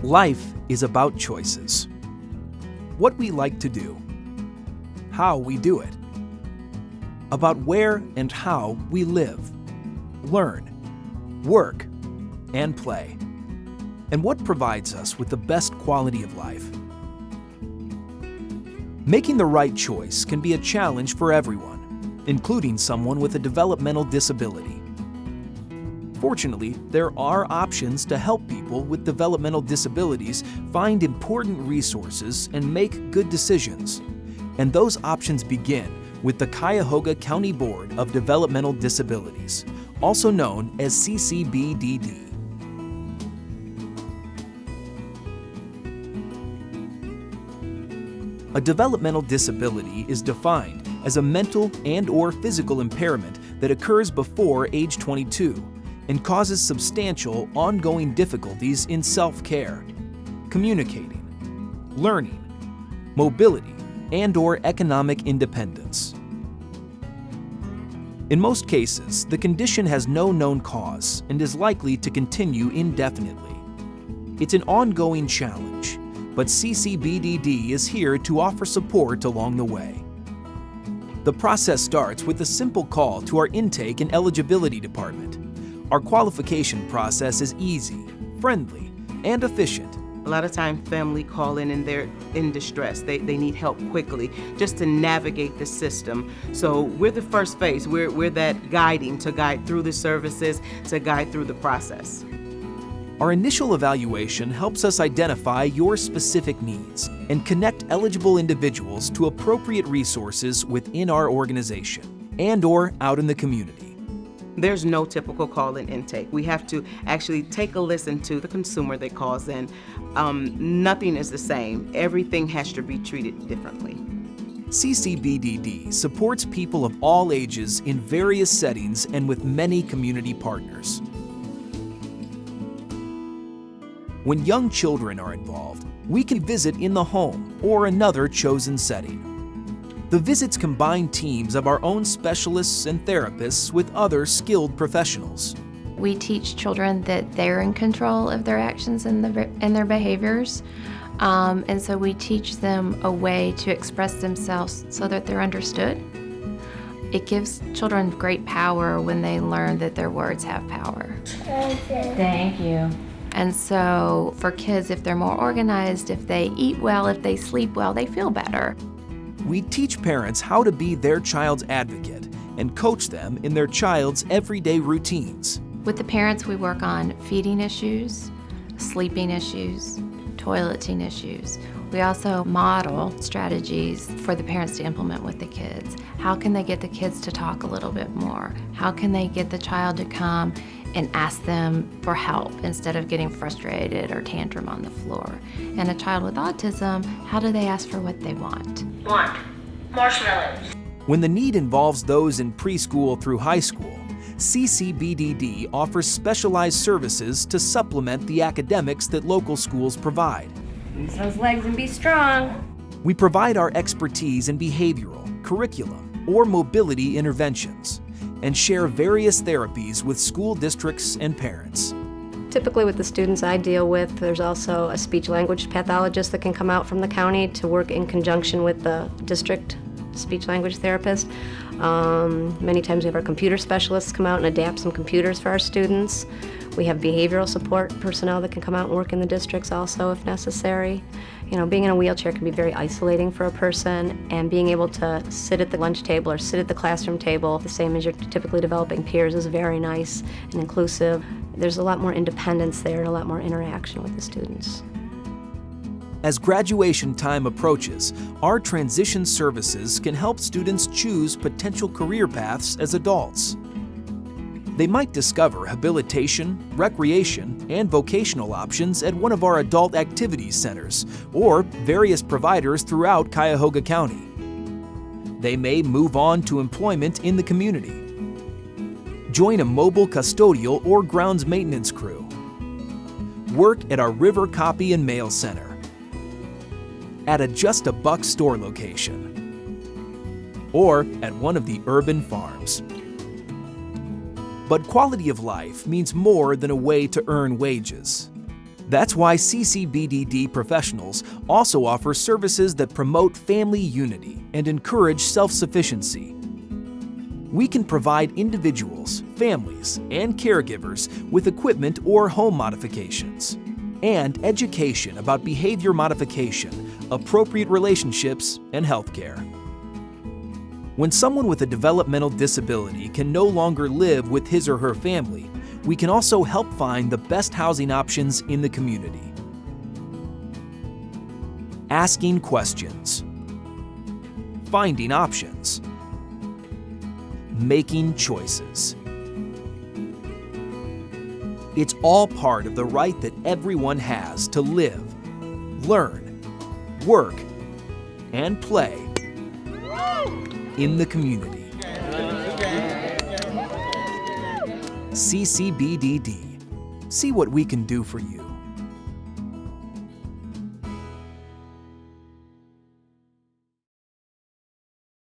Life is about choices. What we like to do, how we do it, about where and how we live, learn, work, and play, and what provides us with the best quality of life. Making the right choice can be a challenge for everyone, including someone with a developmental disability. Fortunately, there are options to help people with developmental disabilities find important resources and make good decisions. And those options begin with the Cuyahoga County Board of Developmental Disabilities, also known as CCBDD. A developmental disability is defined as a mental and/or physical impairment that occurs before age 22 and causes substantial ongoing difficulties in self-care, communicating, learning, mobility, and/or economic independence. In most cases, the condition has no known cause and is likely to continue indefinitely. It's an ongoing challenge, but CCBDD is here to offer support along the way. The process starts with a simple call to our intake and eligibility department. Our qualification process is easy, friendly, and efficient. A lot of time family call in and they're in distress. They need help quickly just to navigate the system. So we're the first phase. We're that guiding to guide through the services, to guide through the process. Our initial evaluation helps us identify your specific needs and connect eligible individuals to appropriate resources within our organization and/or out in the community. There's no typical call-in intake. We have to actually take a listen to the consumer that calls in. Nothing is the same. Everything has to be treated differently. CCBDD supports people of all ages in various settings and with many community partners. When young children are involved, we can visit in the home or another chosen setting. The visits combine teams of our own specialists and therapists with other skilled professionals. We teach children that they're in control of their actions and their behaviors. And so we teach them a way to express themselves so that they're understood. It gives children great power when they learn that their words have power. Thank you. And so for kids, if they're more organized, if they eat well, if they sleep well, they feel better. We teach parents how to be their child's advocate and coach them in their child's everyday routines. With the parents, we work on feeding issues, sleeping issues, toileting issues. We also model strategies for the parents to implement with the kids. How can they get the kids to talk a little bit more? How can they get the child to come and ask them for help instead of getting frustrated or tantrum on the floor? And a child with autism, how do they ask for what they want? Want marshmallows. When the need involves those in preschool through high school, CCBDD offers specialized services to supplement the academics that local schools provide. Use those legs and be strong. We provide our expertise in behavioral, curriculum, or mobility interventions, and share various therapies with school districts and parents. Typically with the students I deal with, there's also a speech-language pathologist that can come out from the county to work in conjunction with the district speech-language therapist. Many times we have our computer specialists come out and adapt some computers for our students. We have behavioral support personnel that can come out and work in the districts also if necessary. You know, being in a wheelchair can be very isolating for a person, and being able to sit at the lunch table or sit at the classroom table, the same as you're typically developing peers, is very nice and inclusive. There's a lot more independence there and a lot more interaction with the students. As graduation time approaches, our transition services can help students choose potential career paths as adults. They might discover habilitation, recreation, and vocational options at one of our adult activities centers or various providers throughout Cuyahoga County. They may move on to employment in the community, join a mobile custodial or grounds maintenance crew, work at our River Copy and Mail Center, at a Just a Buck store location, or at one of the urban farms. But quality of life means more than a way to earn wages. That's why CCBDD professionals also offer services that promote family unity and encourage self-sufficiency. We can provide individuals, families, and caregivers with equipment or home modifications, and education about behavior modification, appropriate relationships, and healthcare. When someone with a developmental disability can no longer live with his or her family, we can also help find the best housing options in the community. Asking questions. Finding options. Making choices. It's all part of the right that everyone has to live, learn, work, and play in the community. CCBDD. See what we can do for you.